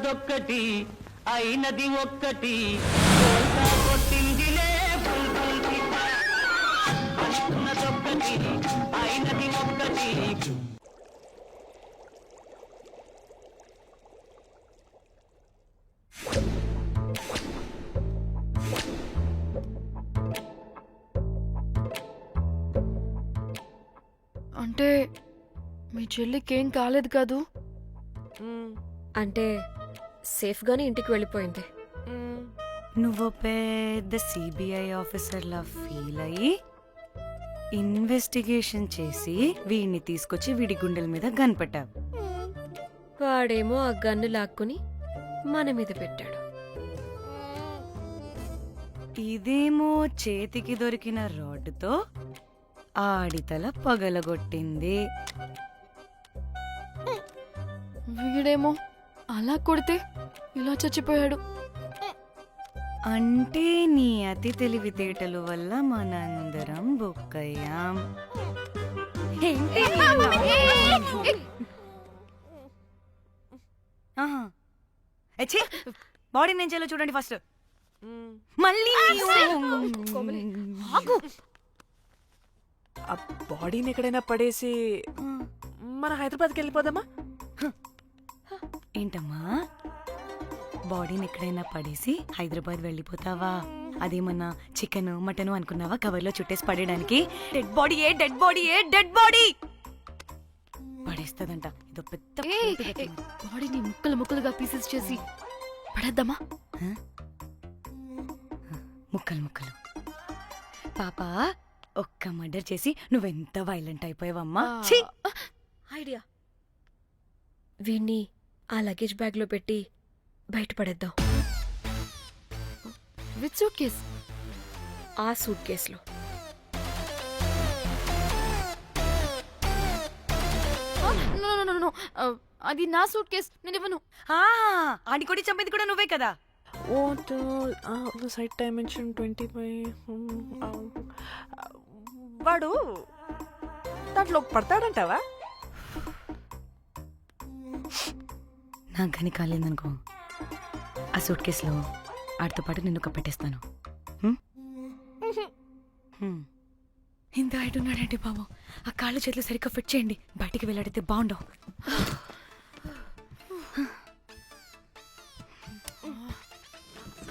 అనుకున్నదొక్కటి అయినది ఒక్కటి బోల్తా కొట్టిందిలే బుల్బుల్ పిట్ట. అనుకున్నదొక్కటి అయినది ఒక్కటి. అంటే మీ చెల్లికేం కాలేదు కాదు? అంటే సేఫ్గానే ఇంటికి వెళ్ళిపోయింది. నువ్వు పెద్ద సిబిఐ ఆఫీసర్లా ఫీల్ అయ్యి ఇన్వెస్టిగేషన్ చేసి వీడిని తీసుకొచ్చి వీడి గుండెల మీద కనిపెట్టావు. వాడేమో ఆ గన్ను లాక్కుని మన మీద పెట్టాడు. ఇదేమో చేతికి దొరికిన రాడ్డుతో ఆడితల పగలగొట్టింది. వీడేమో అలా కొడితే ఇలా చచ్చిపోయాడు. అంటే నీ అతి తెలివితేటల వల్ల మనందరం బుక్కయ్యాం. బాడీ నేను చేయాలో చూడండి ఫస్ట్. మళ్ళీ ఆ బాడీని ఎక్కడైనా పడేసి మన హైదరాబాద్కి వెళ్ళిపోదామా? ఏంటమ్మా, బాడీని ఎక్కడైనా పడేసి హైదరాబాద్ వెళ్ళిపోతావా? అదేమన్నా చికెన్ మటన్ అనుకున్నావా కవర్లో చుట్టేసి పడేయడానికి? డెడ్ బాడీ ఏ డెడ్ బాడీ ఏ డెడ్ బాడీ పడేస్తుందంట. ఇదో పెద్ద బాడీని ముక్కలు ముక్కలుగా పీసెస్ చేసి పడేద్దామా? ముక్కలు ముక్కలు. పాప, ఒక్క మర్డర్ చేసి నువ్వెంత వైలెంట్ అయిపోయావమ్మా. ఐడియా, వీణ్ణి ఆ లగేజ్ బ్యాగ్ లో పెట్టి బయటపడేద్దాం. With suitcase? ఆ సూట్ కేసులో. అది నా సూట్ కేస్, నేను ఇవ్వను. ఆడి కొడి చంపేది కూడా నువ్వే కదా. Site dimension 25. వాడు దాంట్లో పడతాడంటావా? నాకు కానీ కాలేదనుకో, ఆ సూట్ కేసులో ఆడితో పాటు నిన్ను పెట్టేస్తాను. ఇంత హైట్ ఉన్నాడండి బాబు. ఆ కాళ్ళు చేతులు సరిగ్గా ఫిట్ చేయండి, బయటికి వెళ్ళాడితే బాగుండవు.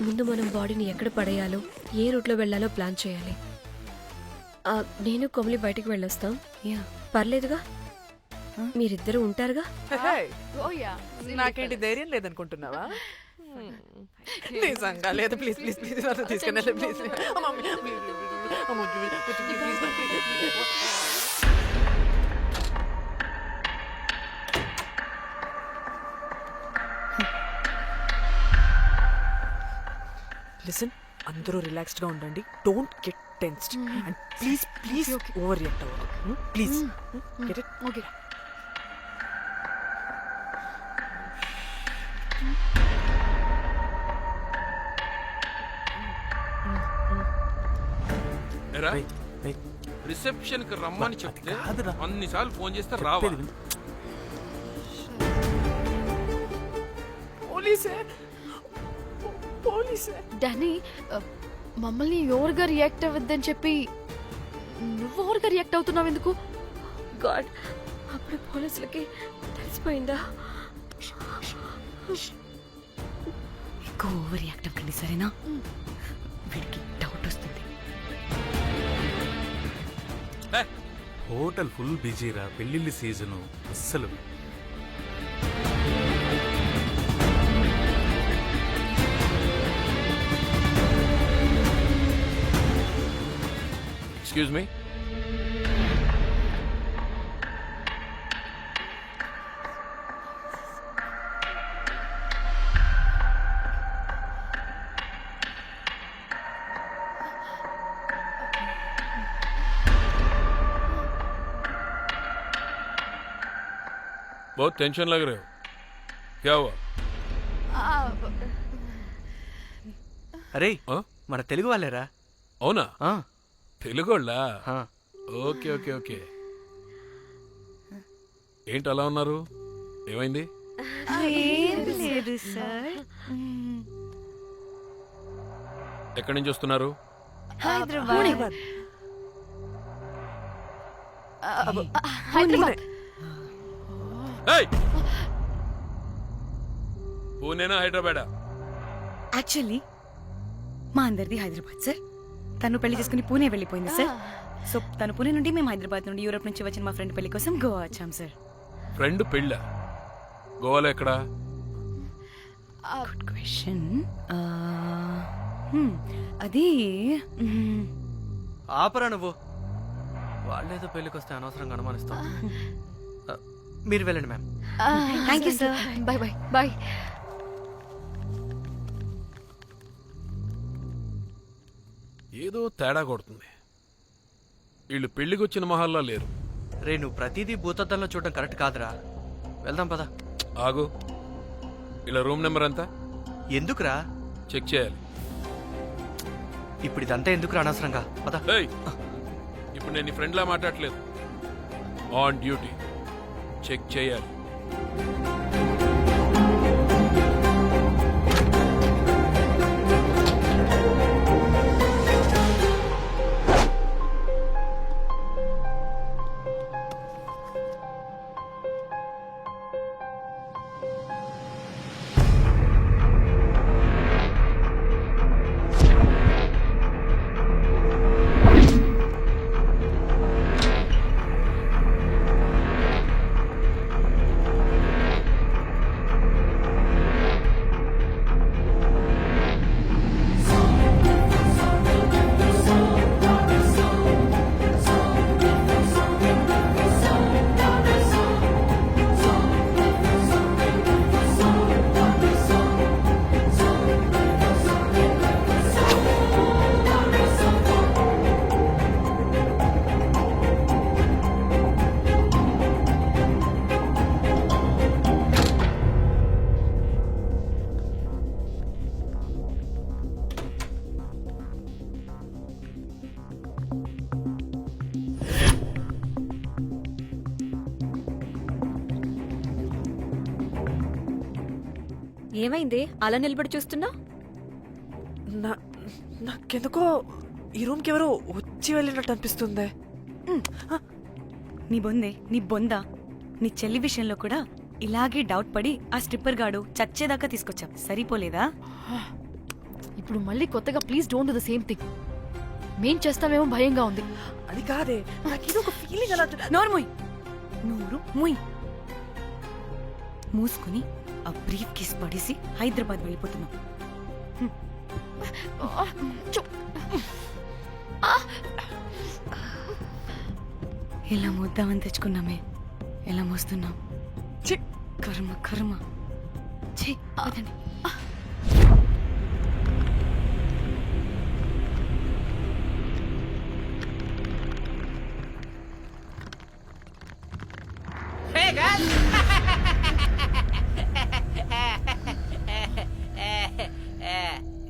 ముందు మనం బాడీని ఎక్కడ పడేయాలో, ఏ రూట్లో వెళ్లాలో ప్లాన్ చేయాలి. నేను కొమలి బయటికి వెళ్ళొస్తాం. పర్లేదుగా, మీరిద్దరూ ఉంటారుగా. నాకేంటి ధైర్యం లేదనుకుంటున్నావా? నిజంగా లేదు. ప్లీజ్ ప్లీజ్ ప్లీజ్ తీసుకెళ్ళి ప్లీజ్. లిసన్, అందరూ రిలాక్స్డ్ గా ఉండండి. Don't get tensed and please please overreact అవ్వదు. Please get it? Okay. Reception కి రమ్మని చెప్తే అన్నిసార్లు ఫోన్ చేస్తే రావా? పోలీసే పోలీసే. డానీ, మమ్మల్ని ఎవరుగా రియాక్ట్ అవ్వద్దని చెప్పి నువ్వు ఎవరుగా రియాక్ట్ అవుతున్నావు ఎందుకు? గాడ్, అప్పుడు పోలీసులకి తెలిసిపోయిందా? ఎక్కువ ఓవర్ రియాక్ట్ అవ్వకండి, సరేనా? వీడికి డౌట్ వస్తుంది. హోటల్ ఫుల్ బిజీరా, పెళ్లిళ్ళ సీజను అస్సలు. Excuse me. बहुत टेंशन लग रहे हो, क्या हुआ? అరే, మన తెలుగు వాళ్ళేరా? అవునా? తెలుగు వాళ్ళా? Okay okay okay. ఏంటి అలా ఉన్నారు? ఏమైంది? ఏం లేదు సార్. ఎక్కడి నుంచి వస్తున్నారు? హైదరాబాద్. హైదరాబాద్. ఏయ్! పూణేనా హైదరాబాదా? యాక్చువల్లీ మా అందరిది హైదరాబాద్ సార్. తను పెళ్లి చేసుకుని పూణే వెళ్ళిపోయింది సార్. సో తను పూణే నుండి మేము హైదరాబాద్ నుండి యూరోప్ నుంచి వచ్చిన మా ఫ్రెండ్ పెళ్లి కోసం గోవా వచ్చాం సార్. ఫ్రెండ్ పెళ్ళ గోవాలో ఎక్కడా? Good question. అది ఆపరా నువ్వు. వాళ్ళేదో పెళ్ళికి వస్తే అనవసరంగా అనుమానిస్తాం. మీరు వెళ్ళండి ma'am. Thank you sir. Bye bye bye. ఏదో తేడా కొడుతుంది. వీళ్ళు పెళ్లికి వచ్చిన మహల్లా లేరు. రే నువ్వు ప్రతిదీ భూతద్దంలో చూడడం కరెక్ట్ కాదురా. వెళ్దాం పదా. ఆగు. ఇలా రూమ్ నెంబర్ ఎంత? ఎందుకురా? చెక్ చేయాలి. ఇప్పుడు ఇదంతా ఎందుకురా అనవసరంగా? పదా. ఏయ్! ఇప్పుడు నేను నీ ఫ్రెండ్లా మాట్లాడలేదు. ఆన్ డ్యూటీ చెక్ చేయాలి. ఏమైంది అలా నిలబడి చూస్తున్నా? నాకెందుకో ఈ రూమ్కి ఎవరో వచ్చి వెళ్ళినట్టు అనిపిస్తుంది. నీ బొందే, నీ బొందా, నీ చెల్లి విషయంలో కూడా ఇలాగే డౌట్ పడి ఆ స్ట్రిప్పర్ గాడు చచ్చేదాకా తీసుకొచ్చాం. సరిపోలేదా? ఇప్పుడు మళ్ళీ కొత్తగా please don't do the same thing. మేం చేస్తామేమో భయంగా ఉంది. అది కాదే, నాకేదో ఒక ఫీలింగ్ అలా. నోరు మూయ్, నోరు మూయ్. మూసుకుని ఆ బ్రీఫ్ కేస్ పడేసి హైదరాబాద్ వెళ్ళిపోతున్నాం. ఎలా మోద్దామని తెచ్చుకున్నామే, ఎలా మోస్తున్నాం. కర్మ కర్మ. ఛీ, వదండి.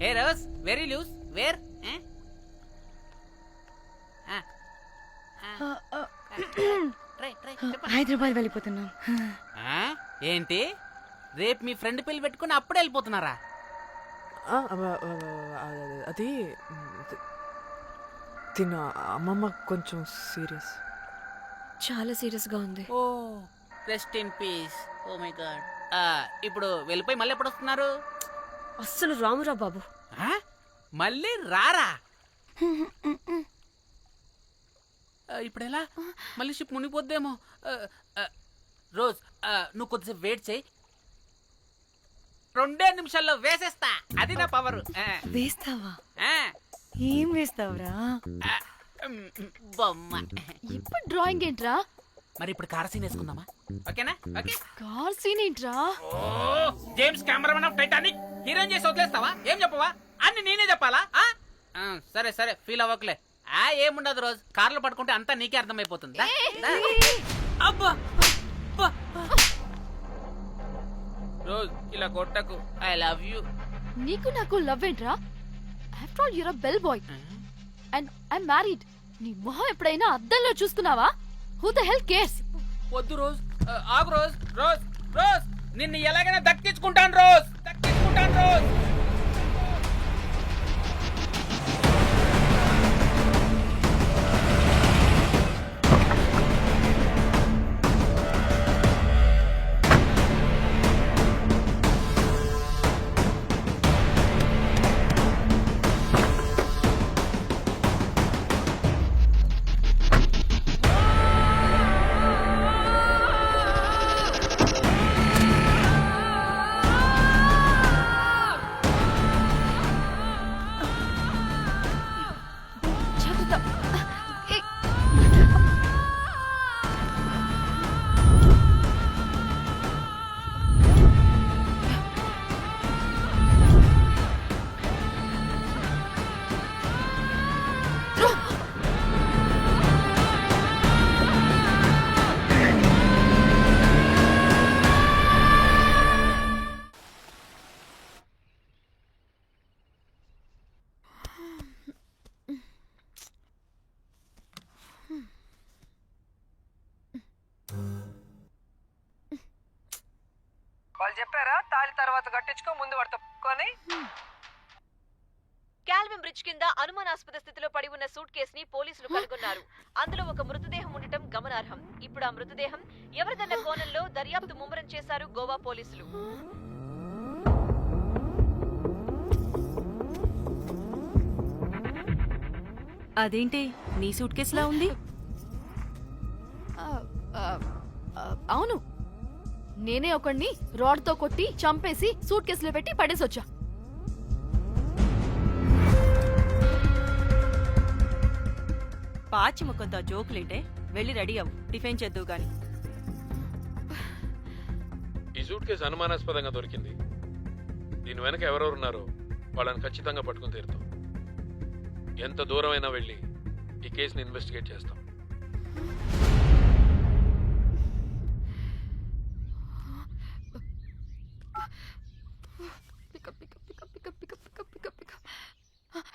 Hey Rose, very loose. Where? Hyderabad వెళ్ళిపోతున్నాం. ఏంటి రేపు మీ ఫ్రెండ్ పెళ్లి పెట్టుకుని అప్పుడే వెళ్ళిపోతున్నారా? అది తిన అమ్మమ్మ కొంచెం సీరియస్. చాలా సీరియస్ గా ఉంది. Oh rest in peace. Oh my God. ఇప్పుడు వెళ్ళిపోయి మళ్ళీ ఎప్పుడు వస్తున్నారు? అస్సలు రామురా బాబు. మళ్ళీ రారా? ఇప్పుడు ఎలా? మళ్ళీ షిప్ మునిగిపోద్దేమో. రోజ్ నువ్వు కొద్దిసేపు వెయిట్ చేయి. 2 నిమిషాల్లో వేసేస్తా. అది నా పవర్. వేస్తావా? ఏం వేస్తావురా? బొమ్మ. ఇప్పుడు డ్రాయింగ్ ఏంట్రా? మరి ఇప్పుడు కార్ సీన్ వేసుకుందామా? ఓకేనా? ఓకే. కార్ సీన్ ఏంట్రా? James cameraman of Titanic heroine చేసి వదిలేస్తావా? ఏం చెప్పవా? అన్ని నేనే చెప్పాలా? సరే సరే ఫీల్ అవ్వకలే. ఏముండదు రోజు కార్లో పడుకుంటే అంతా నీకే అర్థమైపోతుంది. అబ్బా రోజ్ ఇలా కొట్టకు. I love you. నీకు నాకు లవ్ ఏంట్రా? After all you're a bellboy and I married. నీ మొహం ఎప్పుడైనా అద్దంలో చూసుకున్నావా? Who the hell cares? వద్దు రోజ్. ఆగు రోజ్. రోజ్ రోజ్ నిన్ను ఎలాగైనా దక్కించుకుంటాను రోజ్, దక్కించుకుంటాను రోజ్. జాగ్రత్త. ఏ, వాళ్ళు చెప్పారా తాళి తర్వాత కట్టించుకో ముందు పడుకొని. కాల్విన్ బ్రిడ్జ్ కింద అనుమానాస్పద స్థితిలో పడి ఉన్న సూట్ కేసుని పోలీసులు కనుగొన్నారు. అందులో ఒక మృతదేహం ఉండటం గమనార్హం. ఇప్పుడు ఆ మృతదేహం ఎవరిదన్న కోణంలో దర్యాప్తు ముమ్మరం చేశారు గోవా పోలీసులు. అదేంటి నీ సూట్ కేసులా ఉంది? ఆ, ఆ, ఆ, అవును, నేనే ఒకడిని రాడ్తో కొట్టి చంపేసి సూట్ కేసులో పెట్టి పడేసొచ్చా. పాచి ముఖంతో జోకులేంటే వెళ్ళి రెడీ అవ్వు, టిఫిన్ చేద్దువు గాని. ఈ సూట్ కేసు అనుమానాస్పదంగా దొరికింది. దీని వెనక ఎవరెవరున్నారో వాళ్ళని ఖచ్చితంగా పట్టుకుని తీరుతాం. ఎంత దూరమైనా వెళ్ళి ఈ కేసుని ఇన్వెస్టిగేట్ చేస్తాం.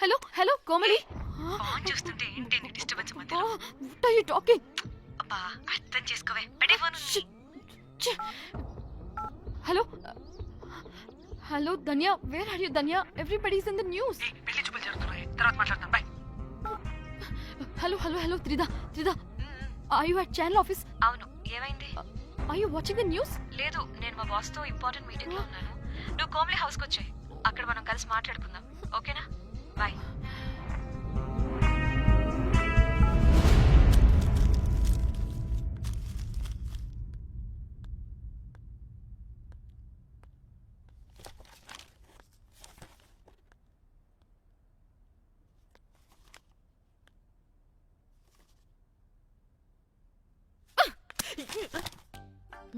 Hello hello Komali. ఫోన్ చూస్తుంటే ఏంటి డిస్టర్బెన్స్ మధ్యలో? What are you talking? అబ్బా అర్థం చేసుకోవే, పెట్టే phone. Hello hello Dhanya, where are you Dhanya? Everybody is in the news. పెళ్లి చూపులు జరుగుతున్నాయి, తర్వాత మాట్లాడతాం. Bye. Hello hello hello Tridha, Tridha, are you at channel office? అవును, ఏమైంది? Are you watching the news? లేదు, నేను మా బాస్ తో ఇంపార్టెంట్ మీటింగ్ లో ఉన్నాను. నువ్వు కోమ్లీ హౌస్ కి వచ్చాయి, అక్కడ మనం కలిసి మాట్లాడుకుందాం. ఓకేనా? బాయ్.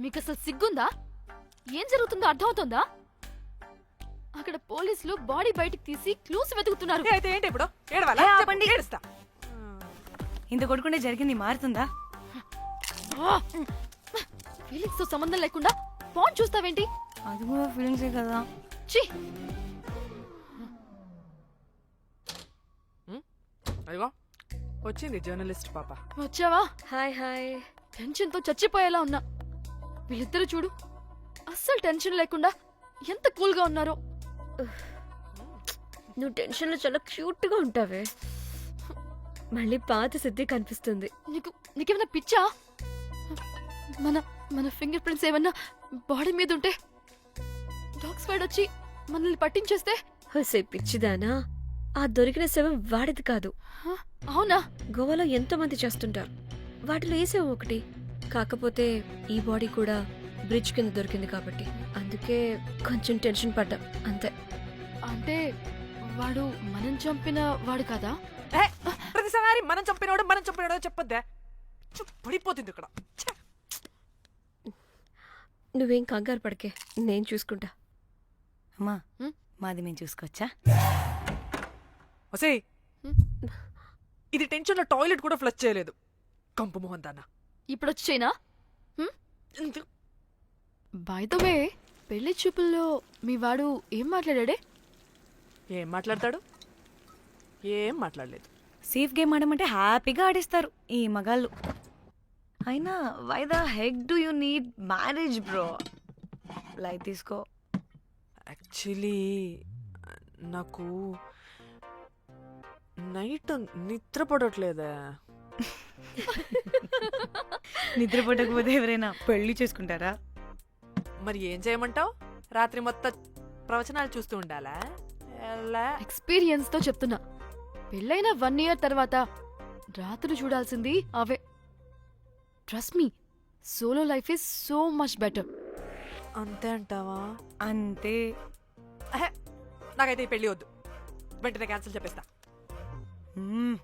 మీకు అసలు సిగ్గుందా? ఏం జరుగుతుందో అర్థమవుతుందా? అక్కడ పోలీసులు బాడీ బయటికి తీసి క్లూస్ వెతుకుతున్నారు. అయితే ఏంటి ఇప్పుడు ఏడవాలా? ఆపండి. ఏడుస్తా. ఇంత కొడుకుంటే జరిగింది మారుతుందా? ఫీలింగ్స్ తో సంబంధం లేకుండా ఫోన్ చూస్తావేంటి? అది కూడా ఫీలింగ్సే కదా. ఛీ, అయ్యో వచ్చింది జర్నలిస్ట్ పాప. వచ్చావా? Hi hi. టెన్షన్ తో చచ్చిపోయేలా ఉన్నా. వీళ్ళిద్దరు చూడు, అస్సలు టెన్షన్ లేకుండా ఎంత కూల్ గా ఉన్నారో. నువ్వు టెన్షన్లో చాలా క్యూట్గా ఉంటావే. మళ్ళీ పాత సిద్ధి కనిపిస్తుంది. నీకేమైనా పిచ్చా? మన మన ఫింగర్ ప్రింట్స్ ఏమన్నా బాడీ మీద ఉంటే డాగ్ స్క్వాడ్ వచ్చి మనల్ని పట్టించేస్తే? హోసే పిచ్చిదానా, ఆ దొరికిన శవం వాడిది కాదు. అవునా? గోవాలో ఎంతో మంది చేస్తుంటారు, వాటిలో ఏ శవం ఒకటి. కాకపోతే ఈ బాడీ కూడా బ్రిడ్జ్ కింద దొరికింది కాబట్టి అందుకే కొంచెం టెన్షన్ పడ్డా అంతే. అంటే వాడు మనం చంపిన వాడు కదా? ప్రతిసారి మనం చంపినోడో చెప్పొద్దే, పడిపోతుంది ఇక్కడ. ఛే! నువ్వేం కంగారు పడకే, నేను చూసుకుంటా. అమ్మా మాది మేము చూసుకోవచ్చా? ఒసేయ్, ఇది టెన్షన్ లో టాయిలెట్ కూడా ఫ్లష్ చేయలేదు. కంపు మోహన్ దాన్న. ఇప్పుడు వచ్చేనా? బై ద వే, పెళ్లి చూపుల్లో మీ వాడు ఏం మాట్లాడాడే? ఏం మాట్లాడతాడు? ఏం మాట్లాడలేదు. సేఫ్ గేమ్ ఆడమంటే హ్యాపీగా ఆడిస్తారు ఈ మగాళ్ళు. అయినా why the heck do you need marriage bro? Light తీసుకో. యాక్చువల్లీ నాకు నైట్ నిద్ర పడట్లేదే. నిద్రపోటకపోతే ఎవరైనా పెళ్లి చేసుకుంటారా? మరి ఏం చేయమంటావు? రాత్రి మొత్తం ప్రవచనాలు చూస్తూ ఉండాలా? ఎలా? ఎక్స్పీరియన్స్ తో చెప్తున్నా, పెళ్ళైన 1 year తర్వాత రాత్రులు చూడాల్సింది అవే. Trust me, solo life is so much better. అంతే అంటావా? అంతే. అహే, నాకైతే ఈ పెళ్లి వద్దు. వెంటనే క్యాన్సిల్ చెప్పేస్తా. మ్మ్.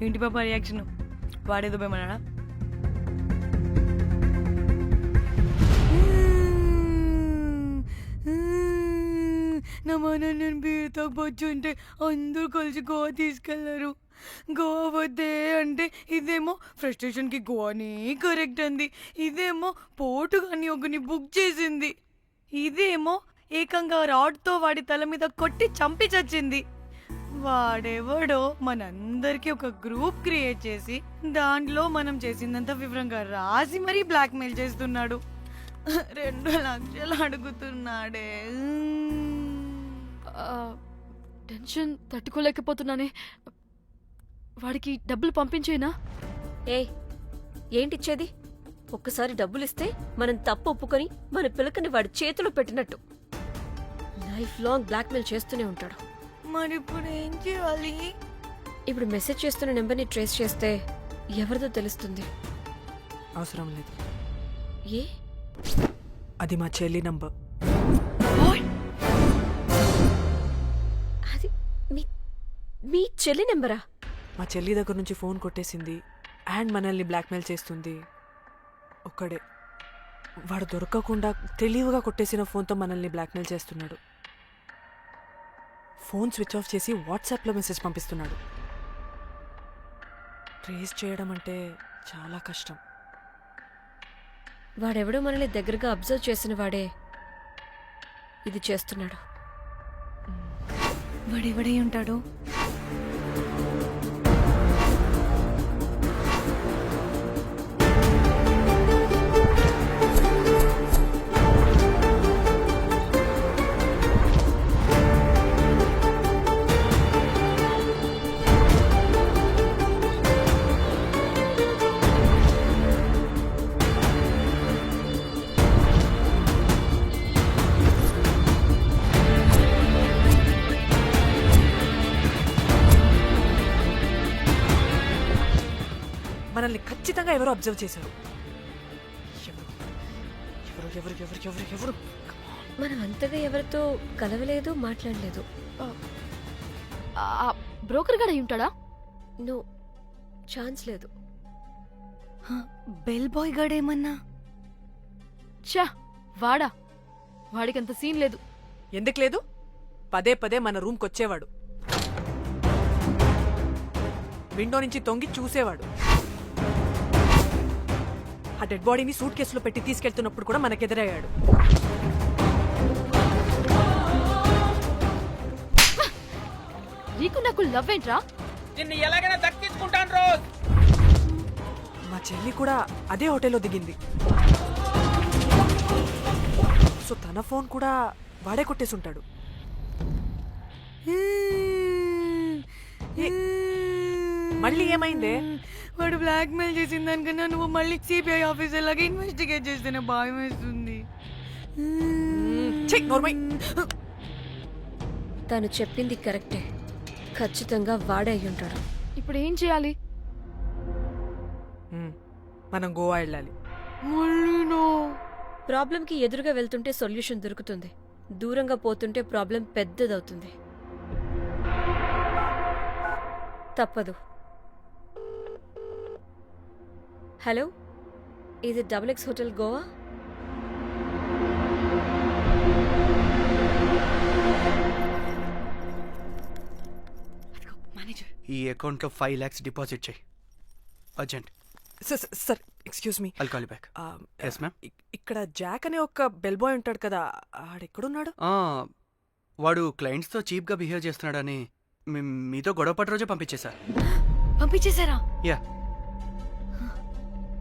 ఏంటి పాప రియాక్షన్? వాడేదో భయమన్నాడా? నా మన నేను బీర్ తాగొచ్చు అంటే అందరూ కలిసి గోవా తీసుకెళ్లారు. గోవా వద్దే అంటే ఇదేమో ఫ్రస్ట్రేషన్కి గోవాని కరెక్ట్ అంది, ఇదేమో పోటుగాని ఒకని బుక్ చేసింది, ఇదేమో ఏకంగా రాడ్తో వాడి తల మీద కొట్టి చంపి చచ్చింది. వాడెవడో మనందరికీ ఒక గ్రూప్ క్రియేట్ చేసి దాంట్లో మనం చేసిందంతా వివరంగా రాసి మరీ బ్లాక్మెయిల్ చేస్తున్నాడు. 2 లక్షలు అడుగుతున్నాడే. టెన్షన్ తట్టుకోలేకపోతున్నానే. వాడికి డబ్బులు పంపించేనా? ఏ ఏంటిచ్చేది? ఒక్కసారి డబ్బులిస్తే మనం తప్పు ఒప్పుకొని మన పిలకని వాడి చేతిలో పెట్టినట్టు. లైఫ్ లాంగ్ బ్లాక్మెయిల్ చేస్తూనే ఉంటాడు. మరి ఇప్పుడు ఏం చేయాలి? ఇప్పుడు మెసేజ్ చేస్తున్న నెంబర్ని ట్రేస్ చేస్తే ఎవరిదో తెలుస్తుంది. అవసరం లేదు. ఏ? అది మా చెల్లి నంబర్. అది మీ చెల్లి నెంబరా? మా చెల్లి దగ్గర నుంచి ఫోన్ కొట్టేసింది అండ్ మనల్ని బ్లాక్మెయిల్ చేస్తుంది. ఒక్కడే వాడు దొరకకుండా తెలివిగా కొట్టేసిన ఫోన్తో మనల్ని బ్లాక్మెయిల్ చేస్తున్నాడు. ఫోన్ స్విచ్ ఆఫ్ చేసి వాట్సాప్లో మెసేజ్ పంపిస్తున్నాడు. ట్రేస్ చేయడం అంటే చాలా కష్టం. వాడెవడో మనల్ని దగ్గరగా అబ్జర్వ్ చేసిన వాడే ఇది చేస్తున్నాడు. వాడెవడై ఉంటాడు? మనల్ని ఖచ్చితంగా ఎవరో అబ్జర్వ్ చేశారు. ఎవరు ఎవరు ఎవరు ఎవరు ఎవరు? మనం అంతగా ఎవరితో కలవలేదు, మాట్లాడలేదు. బ్రోకర్ గడ ఉంటాడా? నో, ఛాన్స్ లేదు. బెల్ బాయ్ గాడేమన్నా? ఛా, వాడా? వాడికంత సీన్ లేదు. ఎందుకు లేదు? పదే పదే మన రూమ్కి వచ్చేవాడు, విండో నుంచి తొంగి చూసేవాడు. ఆ డెడ్ బాడీని సూట్ కేసులో పెట్టి తీసుకెళ్తున్నప్పుడు కూడా మనకెదురయ్యాడు. నీకు నాకు లవ్ ఏంట్రా? నిన్ను ఎలాగైనా దక్కించుకుంటాను రోజ్. మా చెల్లి కూడా అదే హోటల్లో దిగింది. సో తన ఫోన్ కూడా వాడే కొట్టేసుంటాడు. మళ్ళీ ఏమైందే? వాడు బ్లాక్మెయిల్ చేసిన దానికన్నా నువ్వు మళ్ళీ సిబిఐ ఆఫీసర్ లాగా ఇన్వెస్టిగేట్ చేస్తేనే భయం వేస్తుంది. తను చెప్పింది కరెక్టే. ఖచ్చితంగా వాడే అయి ఉంటాడు. ఇప్పుడు ఏం చేయాలి? మనం గోవా వెళ్ళాలి. ప్రాబ్లంకి ఎదురుగా వెళ్తుంటే సొల్యూషన్ దొరుకుతుంది, దూరంగా పోతుంటే ప్రాబ్లం పెద్దదవుతుంది. తప్పదు. హలో, ఇది XX హోటల్ గోవా? మేనేజర్, ఈ అకౌంట్లో 5 lakhs డిపాజిట్ చేయి urgent. Sir excuse me. I'll call back. Yes ma'am. ఇక్కడ జాక్ అనే ఒక బెల్ బాయ్ ఉంటాడు కదా, ఆడెక్కడున్నాడు? వాడు క్లయింట్స్తో చీప్గా బిహేవ్ చేస్తున్నాడని మీతో గొడవ పడి రోజే పంపించేశా. పంపించేశారా? యా.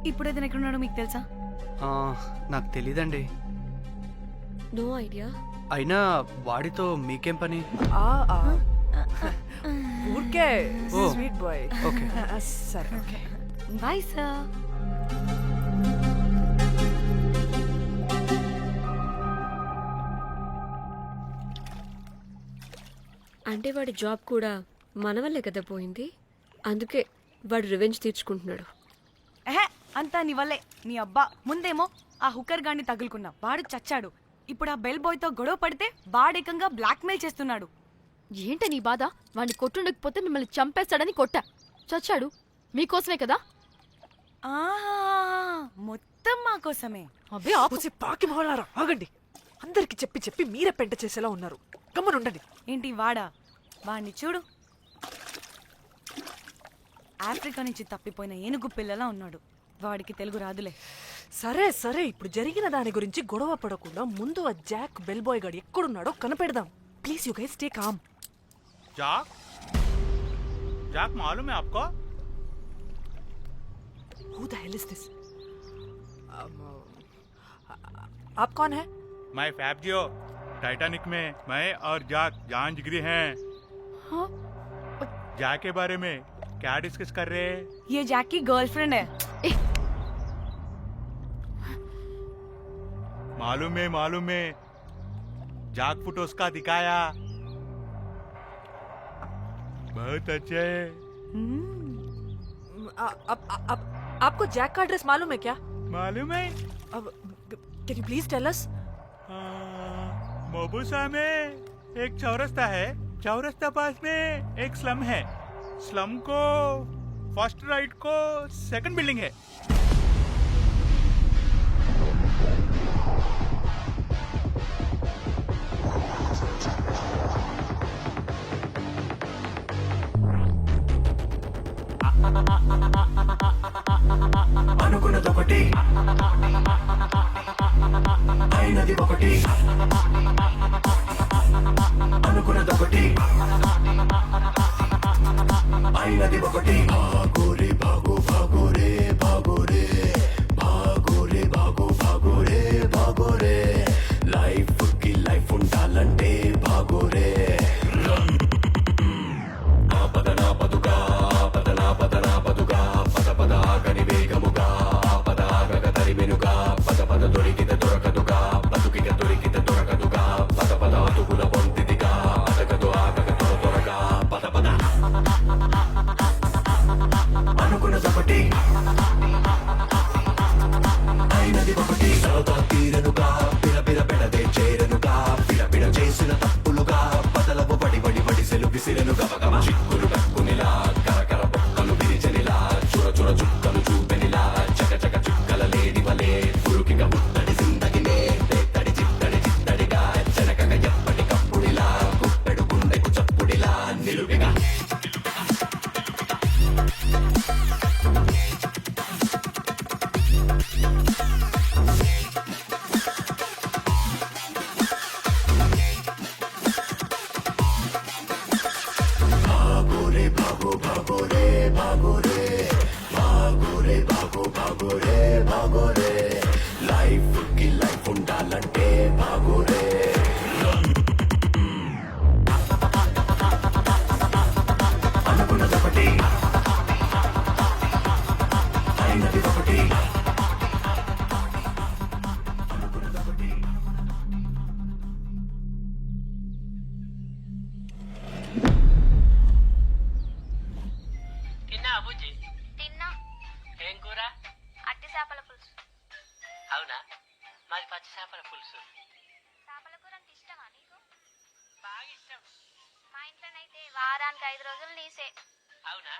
ఇప్పుడు అతను ఎక్కడున్నాడో మీకు తెలుసా? నాకు తెలీదండి. No idea. అయినా వాడితో మీకేం పని? ఊరికే ఓ. Sweet boy. ఓకే. సరే ఓకే. Bye sir. అంటే వాడి జాబ్ కూడా మన వల్లే కదా పోయింది. అందుకే వాడు రివెంజ్ తీర్చుకుంటున్నాడు. ఎహే, అంతా నీ వల్లే. నీ అబ్బా ముందేమో ఆ హుకర్ గాన్ని తగులుకున్నా, వాడు చచ్చాడు. ఇప్పుడు ఆ బెల్ బాయ్ తో గొడవ పడితే వాడేకంగా బ్లాక్మెయిల్ చేస్తున్నాడు. ఏంటి నీ బాధ? వాడిని కొట్టుండకపోతే మిమ్మల్ని చంపేస్తాడని కొట్టా. చచ్చాడు మీకోసమే కదా. ఆహా, మొత్తం మా కోసమే. అబ్బే ఆపు. పూసి పాకి మొహలారా ఆగండి. అందరికి చెప్పి చెప్పి మీరే పెంట చేసేలా ఉన్నారు. గమ్మనుండండి. ఏంటి వాడా? వాడిని చూడు, ఆఫ్రికా నుంచి తప్పిపోయిన ఏనుగు పిల్లలా ఉన్నాడు. వాడికి తెలుగు రాదులే. సరే సరే, ఇప్పుడు జరిగిన దాని గురించి గొడవ పడకుండా ముందు ఆ జాక్ బెల్ బాయ్ గాడు ఎక్కడున్నాడో కనిపెడదాం. Please you guys stay calm. जाक जाक मालूम है आपको? Who the hell is this? आप कौन है? मैं फैब्जियो, टाइटैनिक में मैं और जाक जान जिगरी हैं। हाँ? जाक के बारे में क्या डिस्कस कर रहे हैं? ये जैक की गर्लफ्रेंड है. मालूम है जाक फोटोस का दिखाया, बहुत अच्छे है। आपको जैक का एड्रेस मालूम है क्या? मालूम है? Can you please tell us? मोबुसा में एक चौरस्ता है, चौरस्ता पास में एक स्लम है, स्लम को फर्स्ट राइट को सेकंड बिल्डिंग है. అనుకున్నదొకటి అయినది ఒకటి, అనుకున్నదొకటి అయినది ఒకటి. భాగోరే భాగో భాగోరే భాగోరే భాగోరే భాగో భాగోరే భాగోరే, లైఫ్ కి లైఫ్ ఉండాలంటే భాగోరే. ఆపదనా పదుగా పదనా పదనా పదుగా పద పద ఆగని వేగముగా పద ఆగగ తరిమెనుగా పద పద దొరికిత దొరకదుగా బతుకిక దొరికిత దొరకదుగా పద పద అతుకుల పొంతిదిగా అదగదు ఆగగ త్వర త్వరగా పద పద. అనుకున్నదొకటి అయినది ఒకటి, సరదా తీరనుగా పిరపిర పెడదే చేరనుగా పిడపిడ చేసిన తప్పులుగా బదలవు పడి పడి పడిసెలు విసిరెను గమగమ చిక్కులు కక్కునిలా కరకర బొక్కలు విరిచనిలా చుర చుర చుక్కలు చూపెనిలా చక చక చుక్కల లేడి వలే పురుకిగా ముట్టడి సిందగినే తడి చిత్తడి చిత్తడిగా చెనకగా ఎప్పటికప్పుడిలా గుప్పెడు గుండెకు చప్పుడిలా నిలువిగా. భాగోరే భాగో భాగోరే భాగోరే భాగోరే భాగో భాగోరే భాగోరే, లైఫ్ కి లైఫ్ ఉండాలంటే భాగోరే. అనుకున్నదొకటి అయినది ఒకటి, అనుకున్నదొకటి. తిన్నా అబుజ్జి? తిన్నా. ఏం కూర? అట్టి చేపల పులుసు. అవునా, మాది పచ్చి చేపల పులుసు. చేపల కూర అంటే ఇష్టమా నీకు? బాగా ఇష్టం. మా ఇంట్లోనైతే వారానికి 5 రోజులు నీసే. అవునా,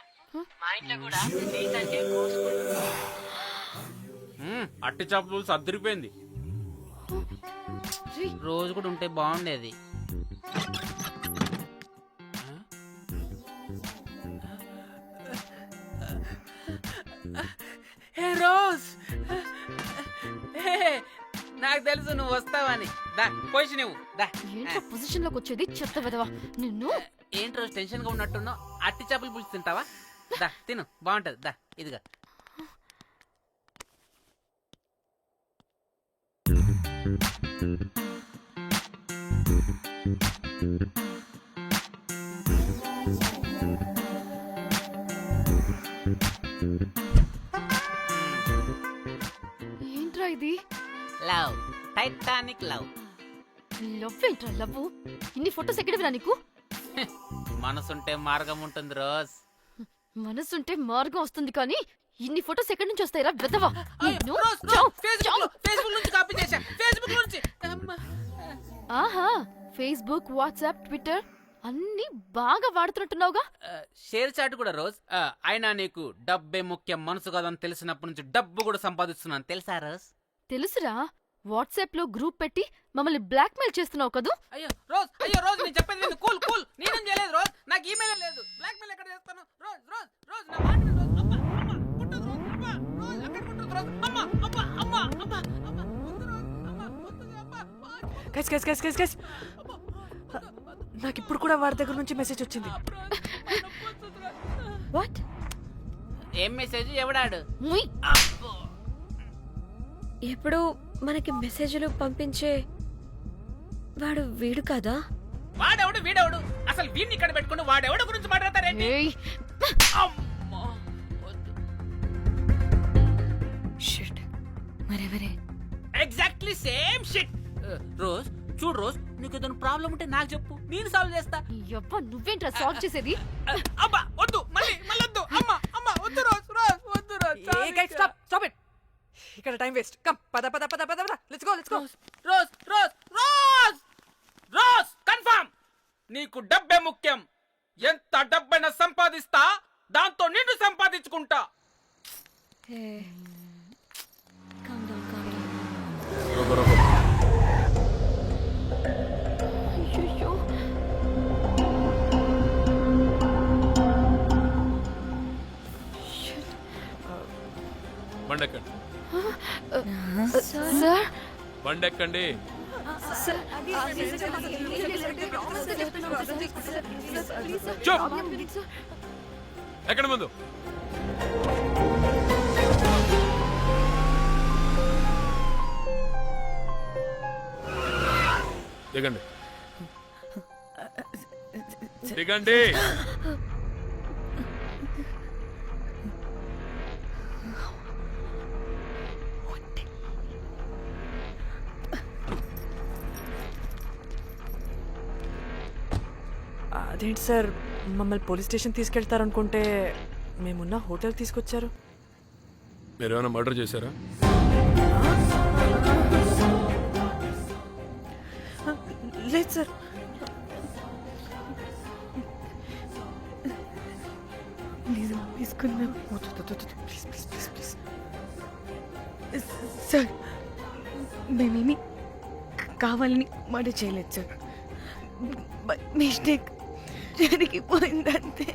మా ఇంట్లో కూడా నీకంటే కోసుకుంటాం. అట్టి చేపల పులుసు అద్దరిపోయింది. రోజు కూడా ఉంటే బాగుండేది. హే రోజ్, నాకు తెలుసు నువ్వు వస్తావని. దా పొజిషన్ నువ్వు దా. ఏంటో పొజిషన్ లోకి వచ్చేది చెత్త వెదవా నిన్ను. ఏంటి రోజు టెన్షన్ గా ఉన్నట్టున్నావు? అట్టి చేపలు పులుసు తింటావా? దా తిను, బాగుంటది. దా ఇదిగా. ఏంట్రా ఇది? Love, Titanic love. లవ్ ఏంట్రా లవ్? ఇన్ని ఫోటోస్ ఎక్కడవిరా నీకు? మనసుంటే మార్గం ఉంటుంది రోజ్. మనసుంటే మార్గం వస్తుంది కానీ ఇన్ని ఫోటోస్ ఎక్కడి నుంచి వస్తాయిరా వెదవా? నిన్ను ఫేస్బుక్ నుంచి కాపీ చేశా. ఫేస్బుక్ నుంచి. ఆహా, ఫేస్బుక్, వాట్సాప్, ట్విట్టర్ అన్ని బాగా వాడుతున్నట్టున్నావుగా. షేర్ చాట్ కూడా రోజ్. అయినా నీకు డబ్బే ముఖ్యం, మనసు కాదని తెలిసినప్పటి నుంచి డబ్బు కూడా సంపాదిస్తున్నాను తెలుసా రోజ్? తెలుసురా, వాట్సాప్ లో గ్రూప్ పెట్టి మమ్మల్ని బ్లాక్ మెయిల్ చేస్తున్నావు కదూ. అయ్యో రోజ్ నేను చెప్పేది విను. కూల్ నేనేం చేయలేదు రోజ్. నాకు ఈమెయిల్ లేదు. బ్లాక్ మెయిల్ ఎక్కడ చేస్తాను? రోజ్ నా మాట విను రోజ్. అబ్బా పుట్టదు రోజ్. అబ్బా రోజ్ అక్కడ పుట్టదు రోజ్. అమ్మా వద్దు రోజ్. అమ్మా వద్దు. అబ్బా గైస్ నాకు ఇప్పుడు కూడా వాడి దగ్గర నుంచి మెసేజ్ వచ్చింది. వాట్? ఏం మెసేజ్? ఎవడాడు? ముయ్. ఎప్పుడు మనకి మెసేజ్లు పంపించే వాడు వీడు కాదా? వాడెవడు వీడెవడు? అసలు వీడిని ఇక్కడ పెట్టుకుని వాడెవడు గురించి మాట్లాడతారేంటి? ఏయ్, అమ్మా వద్దు. షిట్, మరెవరే? Exactly same shit. రోజ్ చూడు రోజ్, నీకు ఏదైనా ప్రాబ్లం ఉంటే నాకు చెప్పు, నేను సాల్వ్ చేస్తా. యబ్బా నువ్వేంట్రా సాల్వ్ చేసేది? అబ్బా వద్దు, మళ్ళీ వద్దు. అమ్మా వద్దు రోజ్ వద్దు రోజ్. Stop it. ఇక్కడ టైం వేస్ట్. కమ్ పద లెట్స్ గో. Rose confirm. నీకు డబ్బే ముఖ్యం. ఎంత డబ్బైనా సంపాదిస్తా, దాంతో నిన్ను సంపాదించుకుంటా. అయ్యయ్యో. బండెక్కండి. సార్ బండెక్కండి. ఎక్కడ ముందు దిగండి. అదేంటి సార్, మమ్మల్ని పోలీస్ స్టేషన్ తీసుకెళ్తారనుకుంటే మేమున్న హోటల్ తీసుకొచ్చారు. మీరేమైనా మర్డర్ చేశారా? లేదు సార్. నిజం తీసుకున్నాం ప్లీజ్. సార్. మేమేమి కావాలని మర్డర్ చేయలేదు సార్. మిస్టేక్ జరిగిపోయిందంతే.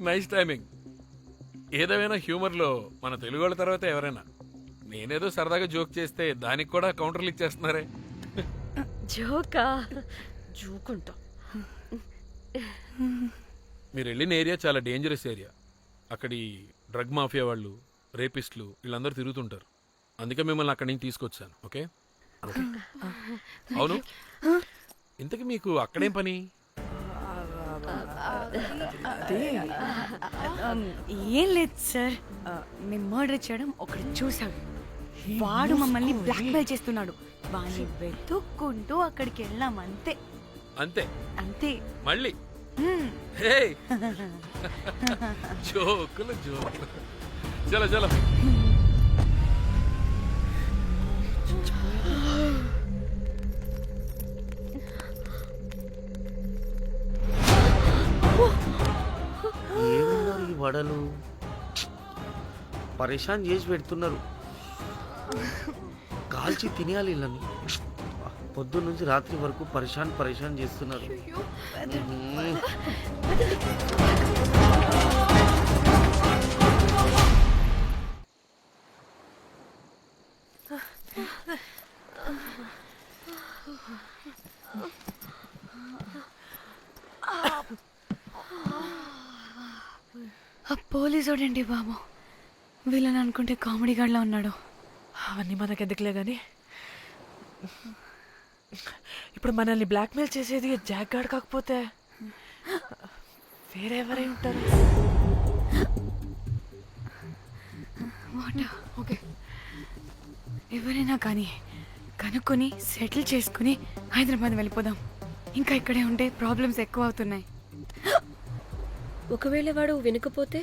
Nice timing. ఏదేమైనా హ్యూమర్లో మన తెలుగు వాళ్ళ తర్వాత ఎవరైనా. నేనేదో సరదాగా జోక్ చేస్తే దానికి కూడా కౌంటర్లు ఇచ్చేస్తున్నారే. జోకా? జోకుంటా. మీరు వెళ్ళిన ఏరియా చాలా డేంజరస్ ఏరియా. అక్కడి డ్రగ్ మాఫియా వాళ్ళు, రేపిస్టులు వీళ్ళందరూ తిరుగుతుంటారు. అందుకే మిమ్మల్ని అక్కడి నుంచి తీసుకొచ్చాను. ఓకే? అవును, ఇంతకీ మీకు అక్కడేం పని? ఏం లేదు సార్, మేము మర్డర్ చేయడం ఒకటి చూసాడు. వాడు మమ్మల్ని బ్లాక్మెయిల్ చేస్తున్నాడు. వాడిని వెతుక్కుంటూ అక్కడికి వెళ్ళాం. అంతే అంతే అంతే. మళ్ళీ జోకులు. చలో చలో. ఏమున్నారు ఈ వడలు, పరేషాన్ చేసి పెడుతున్నారు. కాల్చి తినేయాలి ఇళ్ళని. పొద్దున్న నుంచి రాత్రి వరకు పరేషాన్ చేస్తున్నారు. ఆ పోలీసోడండి బాబు, వీళ్ళని అనుకుంటే కామెడీ గాడ్లా ఉన్నాడు. అవన్నీ మనకెందుకులే కానీ ఇప్పుడు మనల్ని బ్లాక్మెయిల్ చేసేది జాక్ గార్డ్ కాకపోతే వేరే ఎవరై ఉంటారు? ఓకే, ఎవరైనా కానీ కనుక్కొని సెటిల్ చేసుకుని హైదరాబాద్ వెళ్ళిపోదాం. ఇంకా ఇక్కడే ఉంటే ప్రాబ్లమ్స్ ఎక్కువ అవుతున్నాయి. ఒకవేళ వాడు వినకపోతే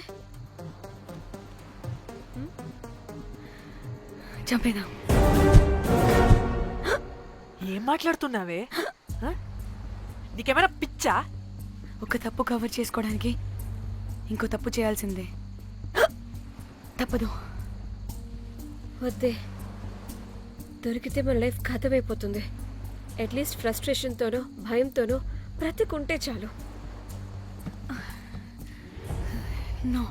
చంపేదాం. ఏం మాట్లాడుతున్నావే? ఆ? నీకేమైనా పిచ్చా? ఒక తప్పు కవర్ చేసుకోవడానికి ఇంకో తప్పు చేయాల్సిందే. తప్పదు. వద్దే, దొరికితే మన లైఫ్ ఖతమైపోతుంది. అట్లీస్ట్ ఫ్రస్ట్రేషన్తోనో భయంతోనో బ్రతికుంటే చాలు. నో,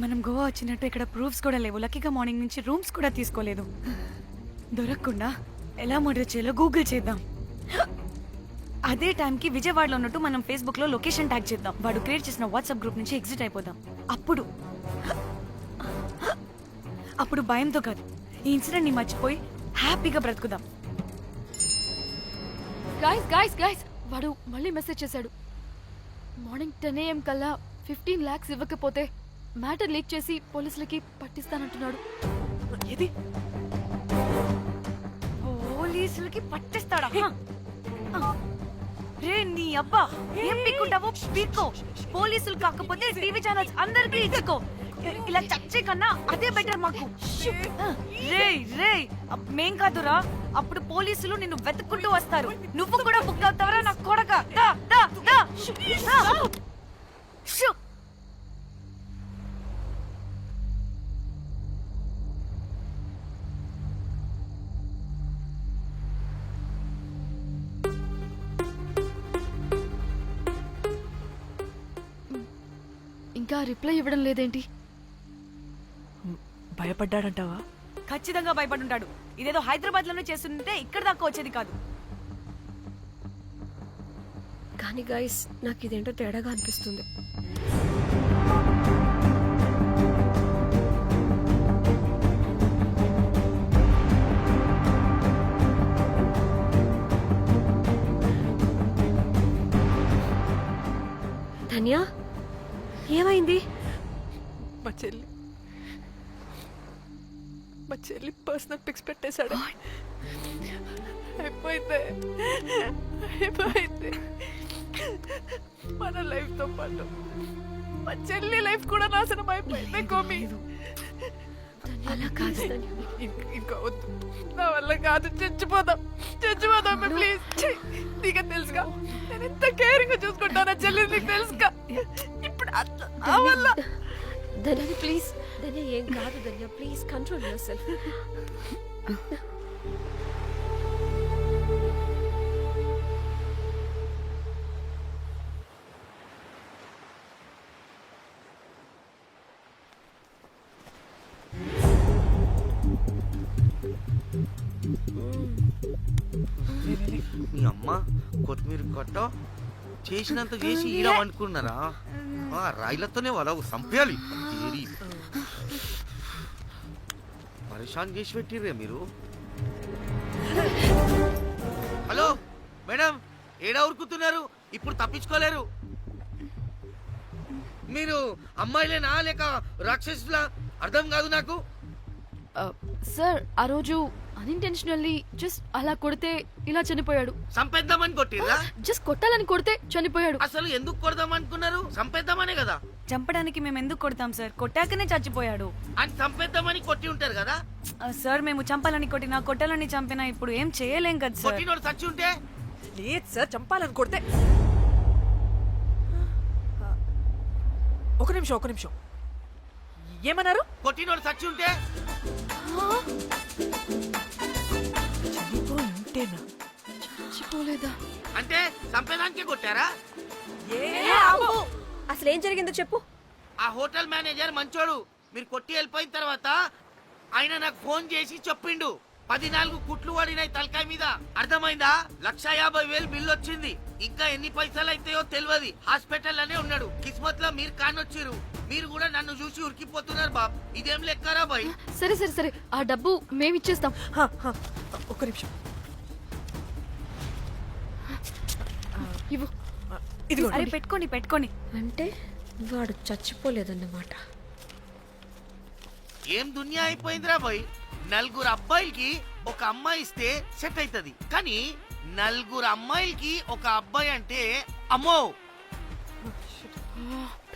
మనం గోవా వచ్చినట్టు ఇక్కడ ప్రూఫ్స్ కూడా లేవు. లక్కీగా మార్నింగ్ నుంచి రూమ్స్ కూడా తీసుకోలేదు. దొరకకుండా ఎలా మర్డర్ చేయాలో గూగుల్ చేద్దాం. అదే టైంకి విజయవాడలో ఉన్నట్టు మనం ఫేస్బుక్లో లొకేషన్ ట్యాగ్ చేద్దాం. వాడు క్రియేట్ చేసిన వాట్సాప్ గ్రూప్ నుంచి ఎగ్జిట్ అయిపోదాం. అప్పుడు భయంతో కాదు, ఈ ఇన్సిడెంట్ని మర్చిపోయి హ్యాపీగా బ్రతుకుదాం. గైస్ గైస్ గైస్ వాడు మళ్ళీ మెసేజ్ చేశాడు. మార్నింగ్ 10 AM కల్లా 15 lakhs ఇవ్వకపోతే మ్యాటర్ లీక్ చేసి పోలీసులకి పట్టిస్తానంటున్నాడు. ఏది? పోలీసులకి పట్టిస్తాడా? రే నీ అబ్బా, ఏం పిక్కుంటావో పీక్కో. పోలీసులు కాకపోతే టీవీ ఛానల్స్ అందరికీ ఇచ్చుకో. ఇలా చచ్చే కన్నా అదే బెటర్ మాకు. రే రే, మేం కాదురా, అప్పుడు పోలీసులు నిన్ను వెతుక్కుంటూ వస్తారు. నువ్వు కూడా బుక్ అవుతావరా నా కొడక. దా దా దా. షూ. ఇంకా రిప్లై ఇవ్వడం లేదేంటి? భయపడ్డాడంటావా? ఖచ్చితంగా భయపడుంటాడు. ఇదేదో హైదరాబాద్ లోనే చేస్తుంటే ఇక్కడ దాకా వచ్చేది కాదు. కానీ గైస్, నాకు ఇదేంటో తేడాగా అనిపిస్తుంది. ధన్య, ఏమైంది? మా చెల్లి పర్సనల్ పిక్స్ పెట్టేశాడు. అయిపోయింది మన లైఫ్ తో పాటు మా చెల్లి లైఫ్ కూడా నాశనం అయిపోయింది. కోమి, అలా కాదు ధన్య. ఇంకా వద్దు, నా వల్ల కాదు. చచ్చిపోదాం ప్లీజ్. నీకు తెలుసుగా నేను ఎంత కేరింగ్ గా చూసుకుంటాను చెల్లి, నీకు తెలుసుగా. ఇప్పుడు ఆ వల్ల ధన్య ప్లీజ్. ధన్య ఏం కాదు ధన్య, ప్లీజ్ కంట్రోల్ యువర్ సెల్ఫ్. మీ అమ్మ కొత్తిమీర కట్ట చేసినంత చేసి ఈడ అనుకున్నారా? ఆ రాయిలతోనే వాళ్ళ సంపేయాలి. పరేషాన్ చేసి పెట్టిర్రే మీరు. హలో మేడం, ఏడా ఉరుకుతున్నారు? ఇప్పుడు తప్పించుకోలేరు. మీరు అమ్మాయిలేనా లేక రాక్షసులా? అర్థం కాదు నాకు. సార్, ఆ రోజు అన్ఇంటెన్షనల్లీ జస్ట్ అలా కొడితే ఇలా చనిపోయాడు. సంపేద్దామని కొట్టిర్రా? జస్ట్ కొట్టాలని కొడితే చనిపోయాడు. అసలు ఎందుకు కొడదాం అనుకున్నారు? సంపేద్దామనే కదా. చంపడానికి మేము ఎందుకు కొడతాం సార్? కొట్టాకనే చచ్చిపోయాడు. అని సంపేద్దామని కొట్టి ఉంటారు కదా సార్. మేము చంపాలని కొట్టినా కొట్టాలని చంపినా ఇప్పుడు ఏం చేయలేం కదా సార్. కొట్టినోడు చచ్చి ఉంటే? లేదు సార్, చంపాలని కొడితే. ఒక నిమిషం ఏమన్నారు? కొట్టినోడు చచ్చి ఉంటే? చచ్చిపోలేదా అంటే సంపేదానికే కొట్టారా? అసలు ఏం జరిగిందో చెప్పు. ఆ హోటల్ మేనేజర్ మంచోడు. మీరు కొట్టి వెళ్ళిపోయిన తర్వాత ఆయన నాకు ఫోన్ చేసి చెప్పిండు 14 కుట్లు పడినాయి తలకాయ మీద అర్థమైందా? 1,50,000 బిల్లు వచ్చింది. ఇంకా ఎన్ని పైసలు అయితాయో తెలియదు. హాస్పిటల్ లోనే ఉన్నాడు. కిస్మత్ లో మీరు కానొచ్చిరు. మీరు కూడా నన్ను చూసి ఉరికిపోతున్నారు బాబ్. ఇదేం లెక్కరా బాయ్? సరే సరే సరే, ఆ డబ్బు మేమిచ్చేస్తాం. ఒక్క నిమిషం. ఇవ్వు. ఇదిగో అరే పెట్టుకోండి పెట్టుకోండి. అంటే వాడు చచ్చిపోలేదన్నమాట. ఏం దునియా అయిపోయిందిరా బాయ్. 4 అబ్బాయిలకి ఒక అమ్మాయి ఇస్తే సెట్ అవుతుంది, కానీ 4 అమ్మాయిలకి ఒక అబ్బాయి అంటే అమ్మో.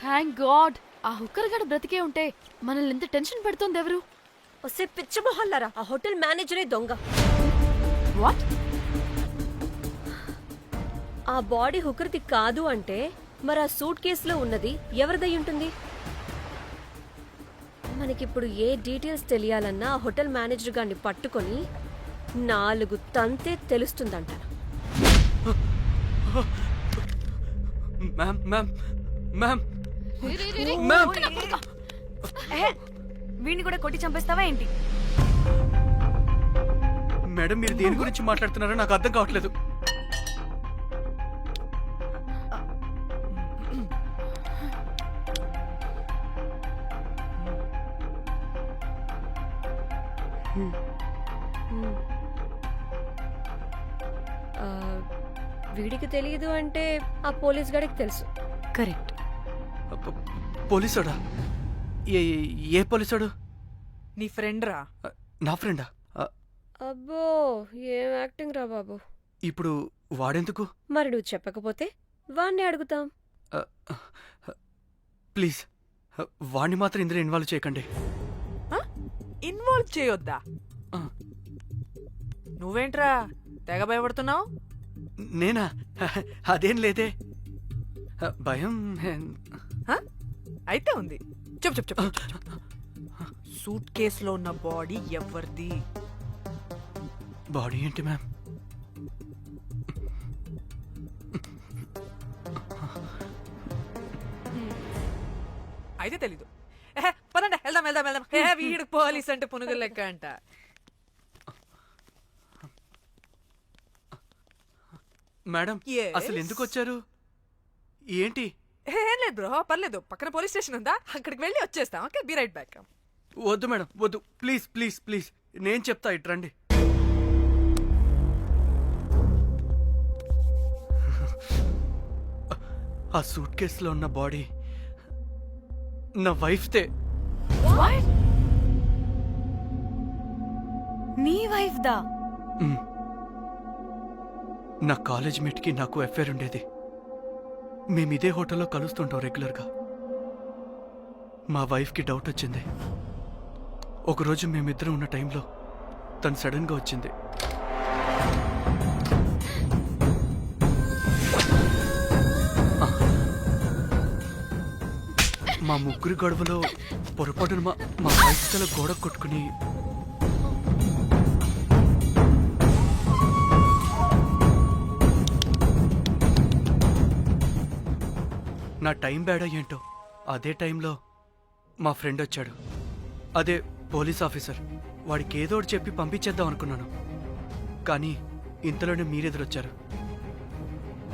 థ్యాంక్ గాడ్ ఆ హుక్కర్ గడ బ్రతికే ఉంటే మనల్ని ఎంత టెన్షన్ పెడుతోంది ఎవరు? వస్తే పిచ్చ మొహల్లారా, ఆ హోటల్ మేనేజరే దొంగ. వాట్? ఆ బాడీ హుకర్ది కాదు అంటే మరి ఆ సూట్ కేసులో ఉన్నది ఎవరిదై ఉంటుంది? మనకిప్పుడు ఏ డీటెయిల్స్ తెలియాలన్నా ఆ హోటల్ మేనేజర్ గారిని పట్టుకొని 4 తంతే తెలుస్తుందంట. మ్యామ్ మ్యామ్ మ్యామ్ వీడిని కూడా కొట్టి చంపేస్తావా ఏంటి? మేడం మీరు దేని గురించి మాట్లాడుతున్నారో నాకు అర్థం కావట్లేదు. ఆ, వీడికి తెలియదు అంటే ఆ పోలీస్ గాడికి తెలుసు. కరెక్ట్. పోలీసోడా? ఏ పోలీసోడు? నీ ఫ్రెండ్ రా. నా ఫ్రెండా? అబ్బో ఏం యాక్టింగ్ రా బాబు. ఇప్పుడు వాడెందుకు? మరి నువ్వు చెప్పకపోతే వాణ్ణి అడుగుతాం. ప్లీజ్ వాడిని మాత్రం ఇందులో ఇన్వాల్వ్ చేయకండి. ఇన్వాల్వ్ చేయొద్దా? నువ్వేంట్రా తెగ భయపడుతున్నావు? నేనా? అదేం లేదే. భయం అయితే ఉంది. చెప్పు చెప్పు చెప్పు. సూట్ కేసులో ఉన్న బాడీ ఎవరిది? బాడీ ఏంటి మ్యామ్? అయితే తెలీదు. పదండి వెళ్దాం వెళ్దాం వెళ్దాం. వీడు పోలీస్ అంటే పునుగులు లెక్క అంట. మేడం అసలు ఎందుకు వచ్చారు? ఏంటి? ఏం లేదు బ్రో, పర్లేదు. పక్కన పోలీస్ స్టేషన్ ఉందా, అక్కడికి వెళ్ళి వచ్చేస్తాం. Okay, be right back. వద్దు మేడం వద్దు, ప్లీజ్ ప్లీజ్ ప్లీజ్, నేను చెప్తా, ఇట్రండి. ఆ సూట్ కేసులో ఉన్న బాడీ నా వైఫ్తే. నీ వైఫ్ దా? నా కాలేజ్ మేట్కి నాకు అఫేర్ ఉండేది. మేము ఇదే హోటల్లో కలుస్తుంటాం రెగ్యులర్గా. మా వైఫ్కి డౌట్ వచ్చింది. ఒకరోజు మేమిద్దరం ఉన్న టైంలో తను సడన్గా వచ్చింది. మా ముగ్గురి గొడవలో పొరపాటున మా వైఫ్ తల గోడ కొట్టుకుని నా టైం బేడా ఏంటో అదే టైంలో మా ఫ్రెండ్ వచ్చాడు. అదే పోలీస్ ఆఫీసర్. వాడికి ఏదో ఒకటి చెప్పి పంపించేద్దాం అనుకున్నాను, కానీ ఇంతలోనే మీరెదురొచ్చారు.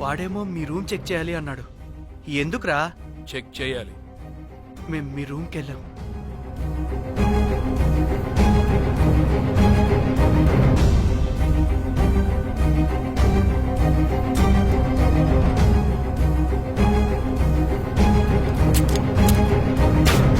వాడేమో మీ రూమ్ చెక్ చేయాలి అన్నాడు. ఎందుకురా? చెక్ చేయాలి. మేము మీ రూమ్కి వెళ్ళాం.